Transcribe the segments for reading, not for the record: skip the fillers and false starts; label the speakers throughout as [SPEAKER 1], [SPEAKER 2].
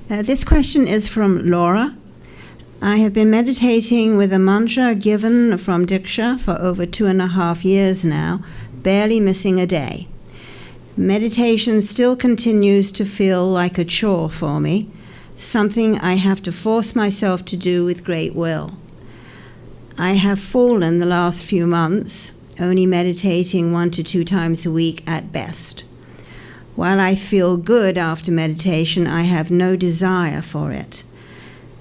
[SPEAKER 1] This question is from Laura. I have been meditating with a mantra given from Diksha for over 2.5 years now, barely missing a day. Meditation still continues to feel like a chore for me, something I have to force myself to do with great will. I have fallen the last few months, only meditating 1 to 2 times a week at best. While I feel good after meditation, I have no desire for it.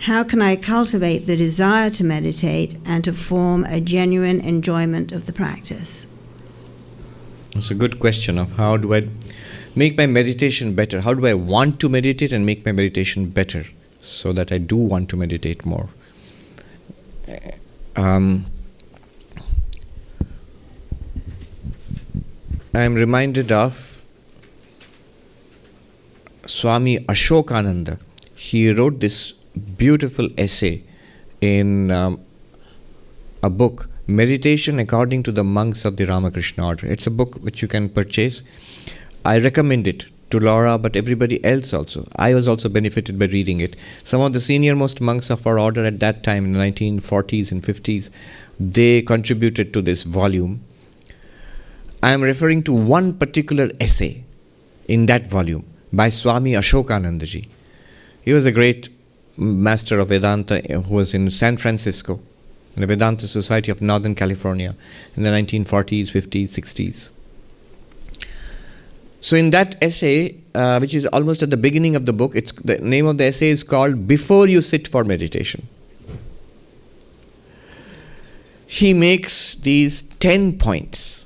[SPEAKER 1] How can I cultivate the desire to meditate and to form a genuine enjoyment of the practice?
[SPEAKER 2] It's a good question of how do I make my meditation better? How do I want to meditate and make my meditation better so that I do want to meditate more? I am reminded of Swami Ashokananda. He wrote this beautiful essay in a book, Meditation According to the Monks of the Ramakrishna Order. It's a book which you can purchase. I recommend it to Laura, but everybody else also. I was also benefited by reading it. Some of the senior-most monks of our order at that time, in the 1940s and 50s, they contributed to this volume. I am referring to one particular essay in that volume by Swami Ashokananda ji. He was a great master of Vedanta who was in San Francisco, in the Vedanta Society of Northern California in the 1940s, 50s, 60s. So in that essay, which is almost at the beginning of the book, the name of the essay is called Before You Sit for Meditation. He makes these 10 points.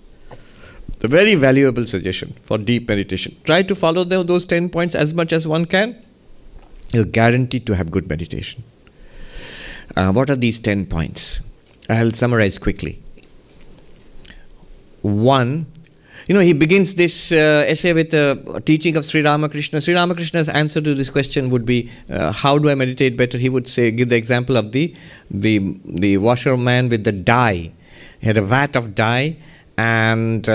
[SPEAKER 2] A very valuable suggestion for deep meditation. Try to follow those 10 points as much as one can. You're guaranteed to have good meditation. What are these 10 points? I'll summarize quickly. 1, he begins this essay with a teaching of Sri Ramakrishna. Sri Ramakrishna's answer to this question would be, how do I meditate better? He would give the example of the washerman with the dye. He had a vat of dye, and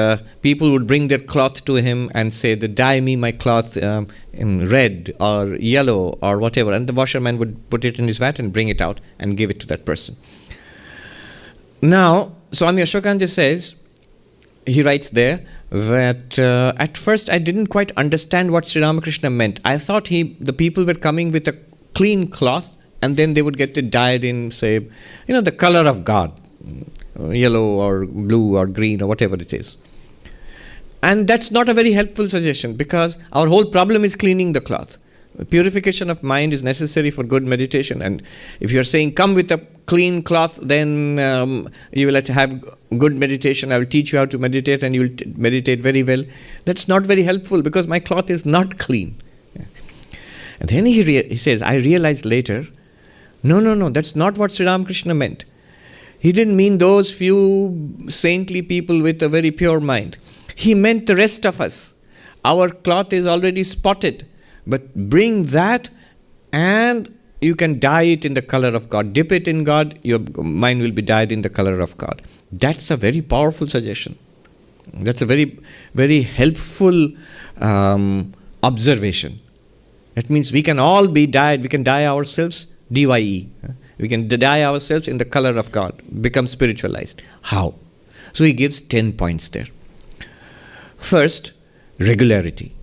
[SPEAKER 2] people would bring their cloth to him and say, dye me my cloth in red or yellow or whatever. And the washerman would put it in his vat and bring it out and give it to that person. Now, Swami Ashokananda says, he writes there, that at first I didn't quite understand what Sri Ramakrishna meant. I thought the people were coming with a clean cloth and then they would get it dyed in, say, the color of God. Yellow or blue or green or whatever it is. And that's not a very helpful suggestion, because our whole problem is cleaning the cloth. Purification of mind is necessary for good meditation, and if you're saying come with a clean cloth, then you will have good meditation. I will teach you how to meditate and you will meditate very well. That's not very helpful, because my cloth is not clean. And then he says, I realized later, no, that's not what Sri Ramakrishna meant. He didn't mean those few saintly people with a very pure mind. He meant the rest of us. Our cloth is already spotted, but bring that and you can dye it in the color of God. Dip it in God, your mind will be dyed in the color of God. That's a very powerful suggestion. That's a very, very helpful observation. That means we can all be dyed, we can dye ourselves, DYE. We can dye ourselves in the color of God, become spiritualized. How? So he gives 10 points there. First, regularity.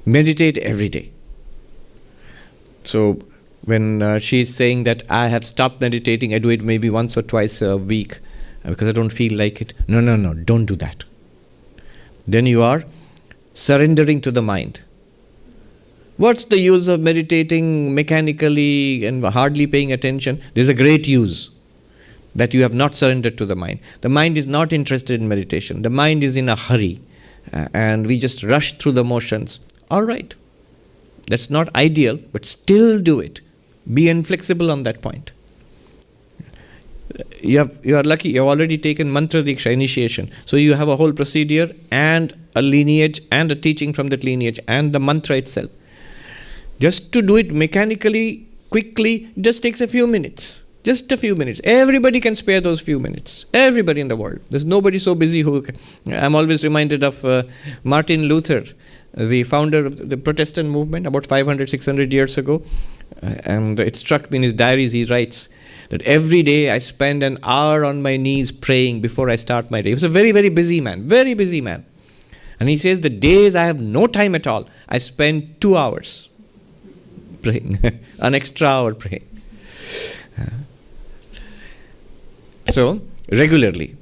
[SPEAKER 2] Meditate every day. So when she is saying that I have stopped meditating, I do it maybe once or twice a week because I don't feel like it. No, don't do that. Then you are surrendering to the mind. What's the use of meditating mechanically and hardly paying attention? There's a great use, that you have not surrendered to the mind. The mind is not interested in meditation. The mind is in a hurry and we just rush through the motions. All right. That's not ideal, but still do it. Be inflexible on that point. You are lucky, you have already taken mantra diksha, initiation. So you have a whole procedure and a lineage and a teaching from that lineage and the mantra itself. Just to do it mechanically, quickly, just takes a few minutes. Just a few minutes. Everybody can spare those few minutes. Everybody in the world. There's nobody so busy who can. I'm always reminded of Martin Luther. the founder of the Protestant movement about 500, 600 years ago. And it struck me in his diaries, he writes that every day I spend an hour on my knees praying before I start my day. He was a very, very busy man, very busy man. And he says, the days I have no time at all, I spend 2 hours praying, an extra hour praying. So, regularly,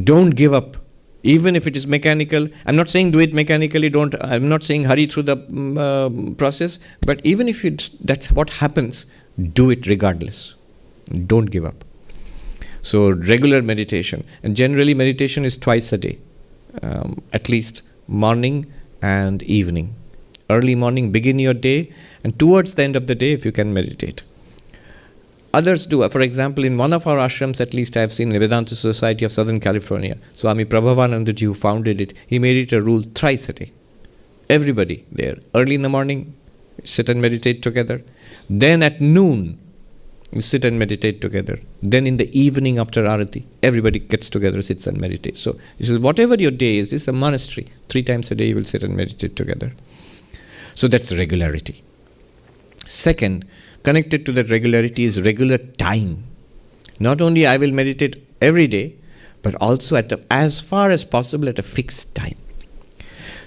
[SPEAKER 2] don't give up. Even if it is mechanical, I'm not saying do it mechanically, I'm not saying hurry through the process, but even if that's what happens, do it regardless. Don't give up. So regular meditation, and generally meditation is twice a day, at least morning and evening. Early morning, begin your day, and towards the end of the day, if you can meditate. Others do. For example, in one of our ashrams, at least I have seen in the Vedanta Society of Southern California, Swami Prabhavananda ji, who founded it, he made it a rule thrice a day. Everybody there, early in the morning, sit and meditate together. Then at noon, you sit and meditate together. Then in the evening after Arati, everybody gets together, sits and meditates. So this is whatever your day is, this is a monastery. 3 times a day you will sit and meditate together. So that's regularity. Second, connected to that regularity is regular time. Not only I will meditate every day, but also as far as possible at a fixed time.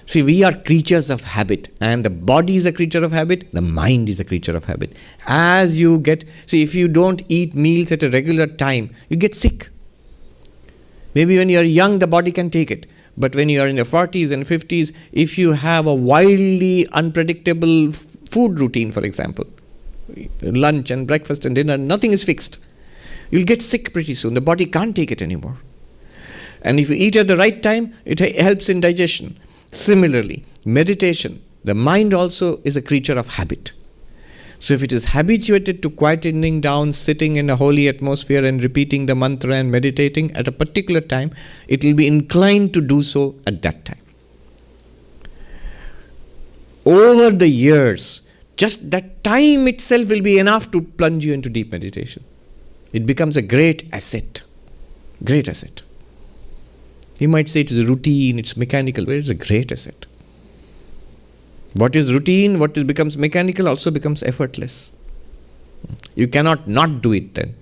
[SPEAKER 2] See, we are creatures of habit, and the body is a creature of habit, the mind is a creature of habit. If you don't eat meals at a regular time, you get sick. Maybe when you are young, the body can take it. But when you are in your 40s and 50s, if you have a wildly unpredictable food routine, for example, lunch and breakfast and dinner, nothing is fixed. You'll get sick pretty soon. The body can't take it anymore. And if you eat at the right time, it helps in digestion. Similarly, meditation, the mind also is a creature of habit. So if it is habituated to quietening down, sitting in a holy atmosphere and repeating the mantra and meditating at a particular time, it will be inclined to do so at that time. Over the years, just that time itself will be enough to plunge you into deep meditation. It becomes a great asset. Great asset. You might say it is routine, it's mechanical, but it's a great asset. What is routine, becomes mechanical also becomes effortless. You cannot not do it then.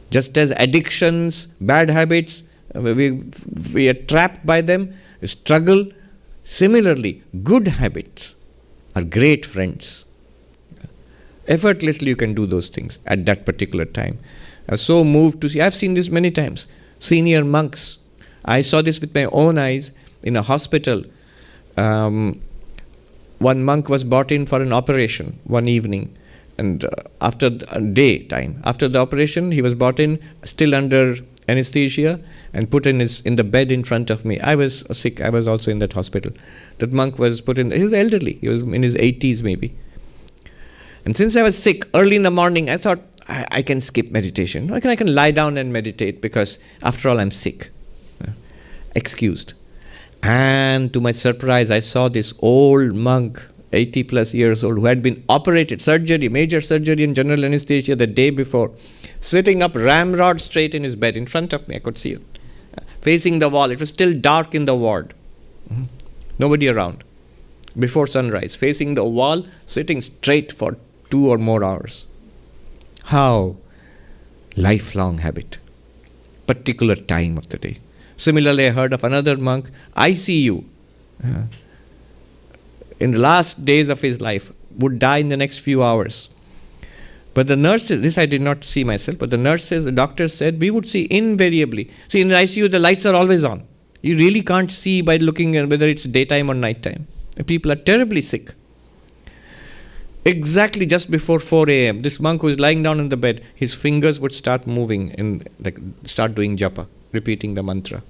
[SPEAKER 2] Just as addictions, bad habits, we are trapped by them, struggle. Similarly, good habits are great friends. Effortlessly you can do those things at that particular time. I was so moved to see, I've seen this many times, senior monks. I saw this with my own eyes in a hospital. One monk was brought in for an operation one evening, and after the operation, he was brought in still under anesthesia and put in the bed in front of me. I was sick. I was also in that hospital. That monk was put in. He was elderly. He was in his 80s maybe. And since I was sick, early in the morning, I thought I can skip meditation. I can lie down and meditate because after all I'm sick. Excused. And to my surprise, I saw this old monk, 80 plus years old, who had been operated, major surgery in general anesthesia the day before, sitting up ramrod straight in his bed in front of me. I could see it. Facing the wall. It was still dark in the ward. Nobody around. Before sunrise. Facing the wall, sitting straight for 2 or more hours. How? Lifelong habit. Particular time of the day. Similarly, I heard of another monk, ICU. In the last days of his life, would die in the next few hours. But the nurses, this I did not see myself, but the doctors said, we would see invariably. See, in the ICU, the lights are always on. You really can't see by looking at whether it's daytime or nighttime. The people are terribly sick. Exactly just before 4 a.m., this monk who is lying down on the bed, his fingers would start moving and start doing japa, repeating the mantra.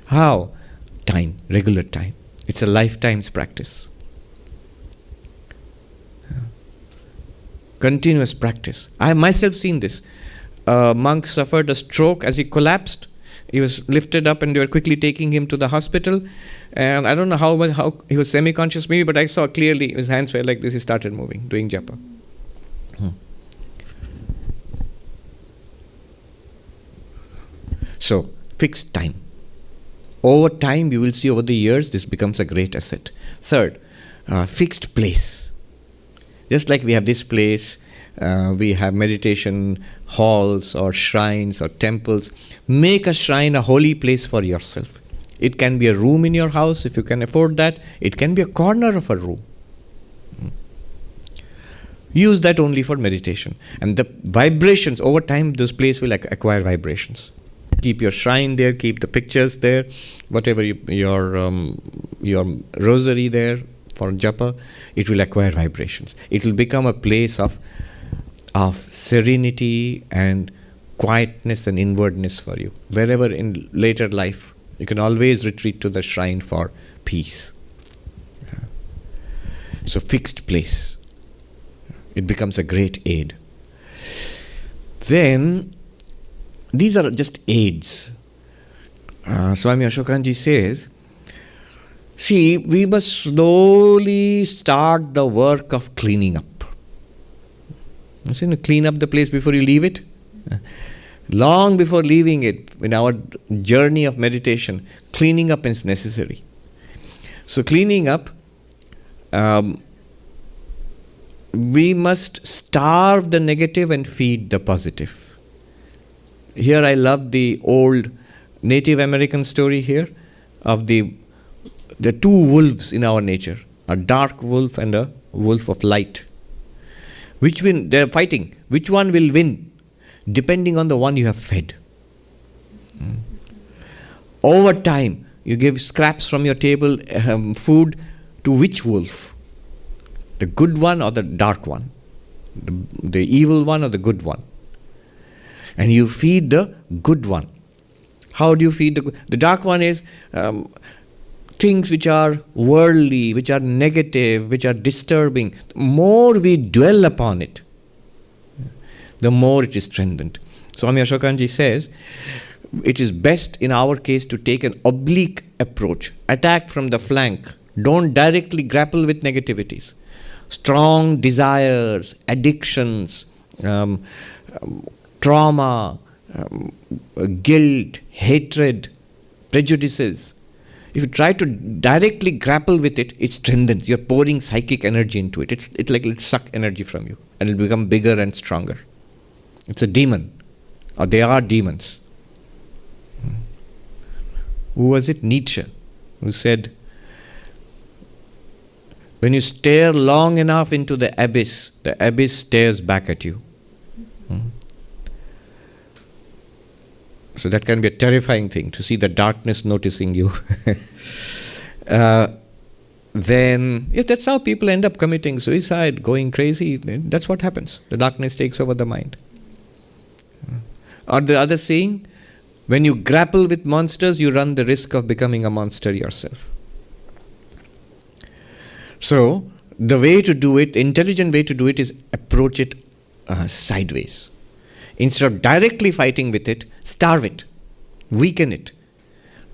[SPEAKER 2] How? Time, regular time. It's a lifetime's practice. Continuous practice. I have myself seen this. A monk suffered a stroke as he collapsed. He was lifted up and they were quickly taking him to the hospital. And I don't know how he was semi-conscious maybe, but I saw clearly his hands were like this. He started moving, doing japa. So, fixed time. Over time, you will see over the years, this becomes a great asset. Third, fixed place. Just like we have this place, we have meditation halls or shrines or temples. Make a shrine a holy place for yourself. It can be a room in your house if you can afford that. It can be a corner of a room. Use that only for meditation. And the vibrations, over time, this place will acquire vibrations. Keep your shrine there, keep the pictures there, whatever your rosary there for japa, it will acquire vibrations. It will become a place of serenity and quietness and inwardness for you. Wherever in later life, you can always retreat to the shrine for peace. So fixed place. It becomes a great aid. Then, these are just aids. Swami Ashokananda says, see, we must slowly start the work of cleaning up. You see, clean up the place before you leave it. Long before leaving it, in our journey of meditation, cleaning up is necessary. So cleaning up, we must starve the negative and feed the positive. Here I love the old Native American story here of the two wolves in our nature, a dark wolf and a wolf of light. Which win? They're fighting. Which one will win? Depending on the one you have fed. Over time, you give scraps from your table, food to which wolf? The good one or the dark one? The evil one or the good one? And you feed the good one. How do you feed the good? The dark one is things which are worldly, which are negative, which are disturbing. The more we dwell upon it, the more it is strengthened. Swami Ashokananda says, it is best in our case to take an oblique approach. Attack from the flank. Don't directly grapple with negativities. Strong desires, addictions, trauma, guilt, hatred, prejudices. If you try to directly grapple with it, it strengthens. You're pouring psychic energy into it. It'll suck energy from you and it'll become bigger and stronger. It's a demon, or they are demons. Who was it? Nietzsche, who said, when you stare long enough into the abyss stares back at you. So that can be a terrifying thing, to see the darkness noticing you. Then, that's how people end up committing suicide, going crazy. That's what happens. The darkness takes over the mind. Or the other saying, when you grapple with monsters, you run the risk of becoming a monster yourself. So, the way to do it, the intelligent way to do it is approach it sideways. Instead of directly fighting with it, starve it, weaken it.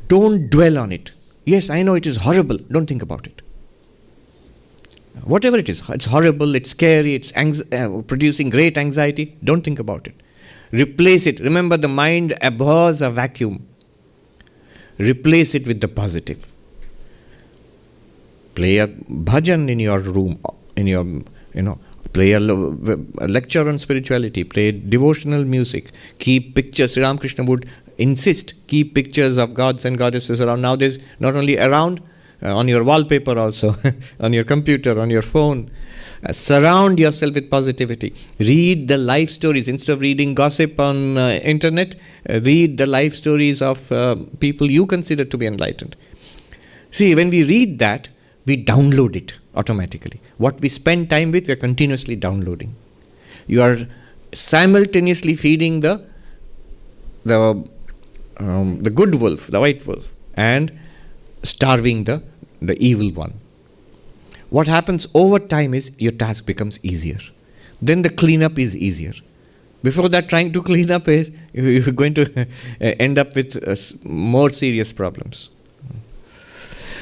[SPEAKER 2] Don't dwell on it. Yes, I know it is horrible. Don't think about it. Whatever it is, it's horrible, it's scary, it's producing great anxiety. Don't think about it. Replace it. Remember, the mind abhors a vacuum. Replace it with the positive. Play a bhajan in your room, play a lecture on spirituality, play devotional music, keep pictures. Sri Ramakrishna would insist, keep pictures of gods and goddesses around. Nowadays, not only around, on your wallpaper also, on your computer, on your phone. Surround yourself with positivity. Read the life stories. Instead of reading gossip on internet, read the life stories of people you consider to be enlightened. See, when we read that, we download it automatically. What we spend time with, we are continuously downloading. You are simultaneously feeding the good wolf, the white wolf, and starving the evil one. What happens over time is your task becomes easier. Then the cleanup is easier. Before that, trying to clean up is you're going to end up with more serious problems.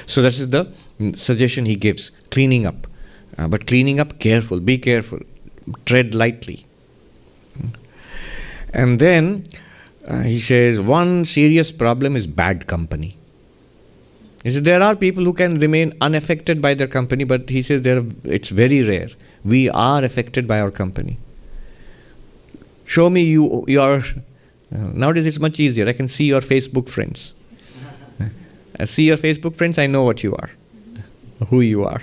[SPEAKER 2] So that is the suggestion he gives, cleaning up. But cleaning up, careful, be careful, tread lightly. And then he says, one serious problem is bad company. He says there are people who can remain unaffected by their company, but he says it's very rare. We are affected by our company. Show me your. Nowadays it's much easier. I can see your Facebook friends. I see your Facebook friends, I know what you are, who you are.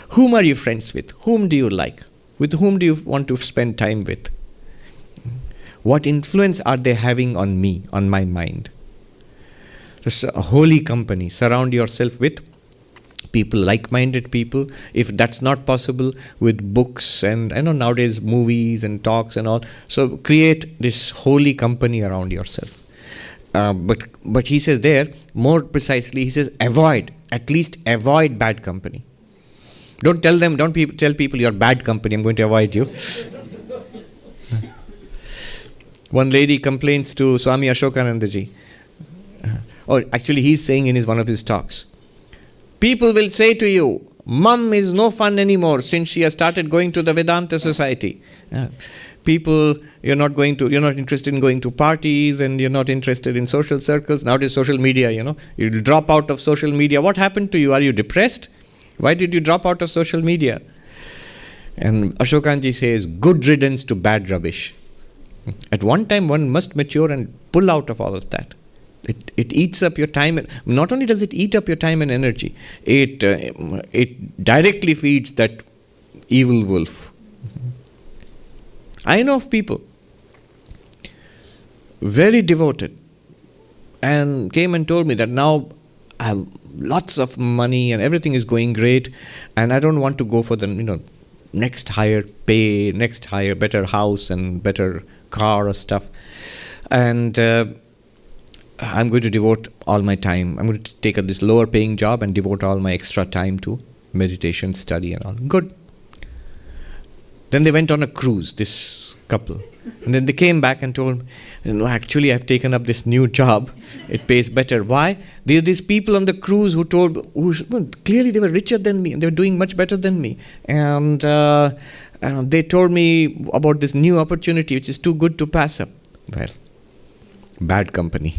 [SPEAKER 2] Whom are you friends with? Whom do you like? With whom do you want to spend time with? What influence are they having on me, on my mind? Just a holy company. Surround yourself with people, like-minded people. If that's not possible, with books and I know nowadays movies and talks and all. So create this holy company around yourself. But he says there, more precisely, he says at least avoid bad company. Don't tell people you're bad company, I'm going to avoid you. One lady complains to Swami Ashokananda ji. Or actually he's saying in one of his talks, people will say to you, Mum is no fun anymore since she has started going to the Vedanta society. People, you're not interested in going to parties and you're not interested in social circles. Nowadays social media, you drop out of social media. What happened to you? Are you depressed? Why did you drop out of social media? And Ashokanji says, good riddance to bad rubbish. At one time one must mature and pull out of all of that. It eats up your time. Not only does it eat up your time and energy, it directly feeds that evil wolf. I know of people very devoted and came and told me that now I have lots of money and everything is going great and I don't want to go for the next higher pay, next higher better house and better car or stuff, and I'm going to devote all my time. I'm going to take up this lower paying job and devote all my extra time to meditation, study and all. Good. Then they went on a cruise, this couple. And then they came back and told me, no, actually I've taken up this new job. It pays better. Why? There are these people on the cruise who clearly they were richer than me and they were doing much better than me. And they told me about this new opportunity which is too good to pass up. Well, bad company.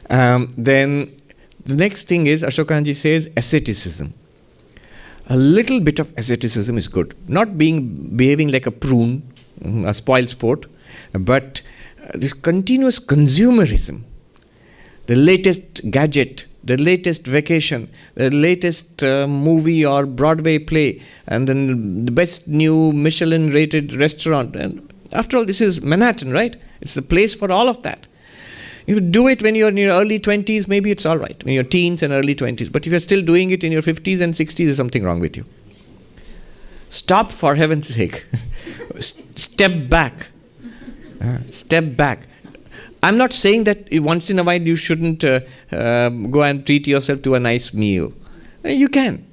[SPEAKER 2] Then the next thing is, Ashokanji says, asceticism. A little bit of asceticism is good. Not behaving like a prune, a spoiled sport, but this continuous consumerism. The latest gadget, the latest vacation, the latest movie or Broadway play, and then the best new Michelin-rated restaurant. And after all, this is Manhattan, right? It's the place for all of that. If you do it when you're in your early 20s, maybe it's all right. When you're teens and early 20s. But if you're still doing it in your 50s and 60s, there's something wrong with you. Stop, for heaven's sake. Step back. Step back. I'm not saying that once in a while you shouldn't go and treat yourself to a nice meal. You can.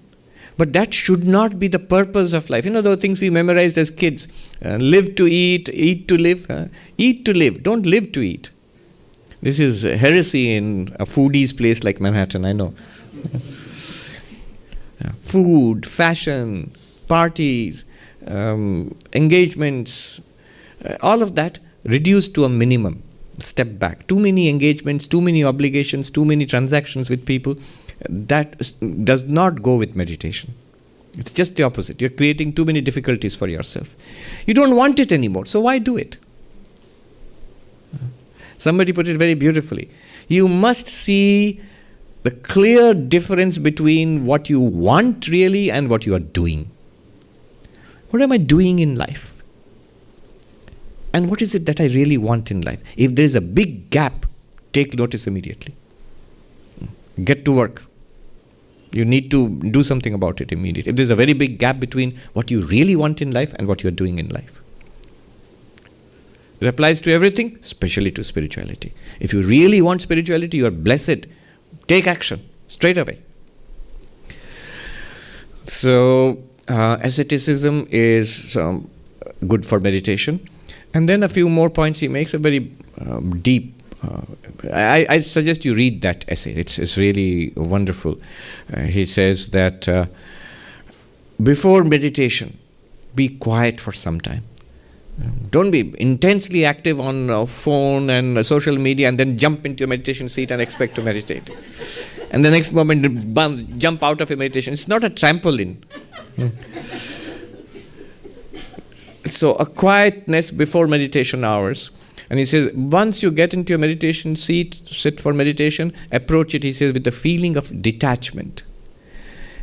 [SPEAKER 2] But that should not be the purpose of life. The things we memorized as kids. Live to eat, eat to live. Eat to live, don't live to eat. This is heresy in a foodie's place like Manhattan, I know. Food, fashion, parties, engagements, all of that reduced to a minimum. Step back. Too many engagements, too many obligations, too many transactions with people. That does not go with meditation. It's just the opposite. You're creating too many difficulties for yourself. You don't want it anymore, so why do it? Somebody put it very beautifully. You must see the clear difference between what you want really and what you are doing. What am I doing in life? And what is it that I really want in life? If there is a big gap, take notice immediately. Get to work. You need to do something about it immediately. If there's a very big gap between what you really want in life and what you're doing in life. It applies to everything, especially to spirituality. If you really want spirituality, you are blessed. Take action straight away. So, asceticism is good for meditation. And then a few more points he makes, a very deep. I suggest you read that essay. It's really wonderful. He says that before meditation, be quiet for some time. Don't be intensely active on phone and social media and then jump into your meditation seat and expect to meditate. And the next moment, jump out of your meditation. It's not a trampoline. So a quietness before meditation hours. And he says, once you get into your meditation seat, sit for meditation, approach it, he says, with the feeling of detachment.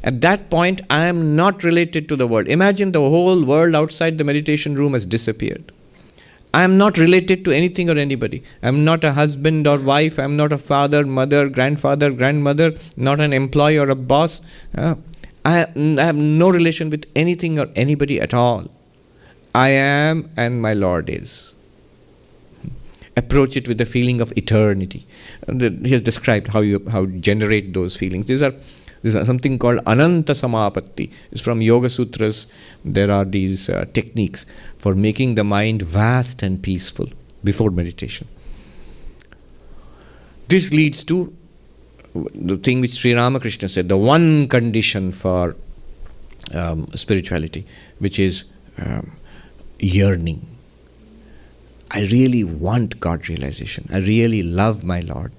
[SPEAKER 2] At that point, I am not related to the world. Imagine the whole world outside the meditation room has disappeared. I am not related to anything or anybody. I am not a husband or wife. I am not a father, mother, grandfather, grandmother, not an employee or a boss. I have no relation with anything or anybody at all. I am and my Lord is. Approach it with the feeling of eternity. He has described how you generate those feelings. These are something called Ananta Samapatti. It's from Yoga Sutras. There are these techniques for making the mind vast and peaceful before meditation. This leads to the thing which Sri Ramakrishna said, the one condition for spirituality, which is yearning. I really want God realization. I really love my Lord.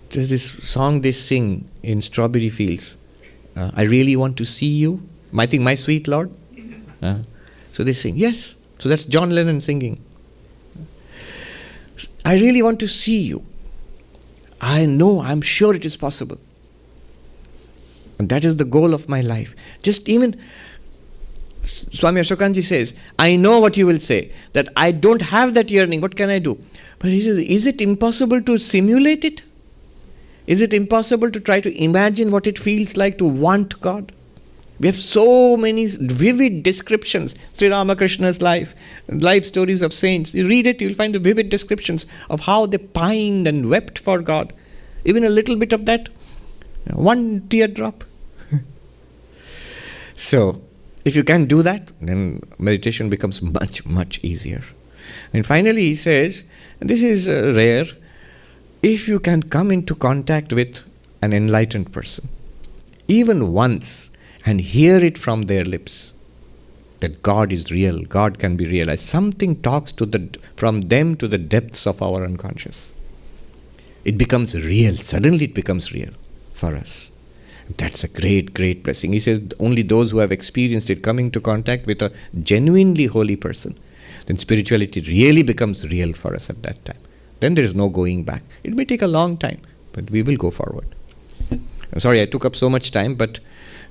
[SPEAKER 2] There's this song they sing in Strawberry Fields. I really want to see you. I think, my sweet Lord. So they sing, yes. So that's John Lennon singing. I really want to see you. I know, I'm sure it is possible. And that is the goal of my life. Just even, Swami Ashokananda says, I know what you will say, that I don't have that yearning, what can I do? But he says, is it impossible to simulate it? Is it impossible to try to imagine what it feels like to want God? We have so many vivid descriptions. Sri Ramakrishna's life stories of saints. You read it, you'll find the vivid descriptions of how they pined and wept for God. Even a little bit of that, one teardrop. So, if you can do that, then meditation becomes much, much easier. And finally he says, and this is rare, if you can come into contact with an enlightened person, even once, and hear it from their lips, that God is real, God can be realized. Something talks from them to the depths of our unconscious. It becomes real. Suddenly it becomes real for us. That's a great, great blessing. He says only those who have experienced it, coming to contact with a genuinely holy person, then spirituality really becomes real for us at that time. Then there is no going back. It may take a long time, but we will go forward. I'm sorry I took up so much time, but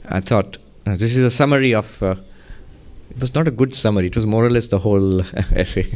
[SPEAKER 2] I thought this is a summary of, it was not a good summary, it was more or less the whole essay.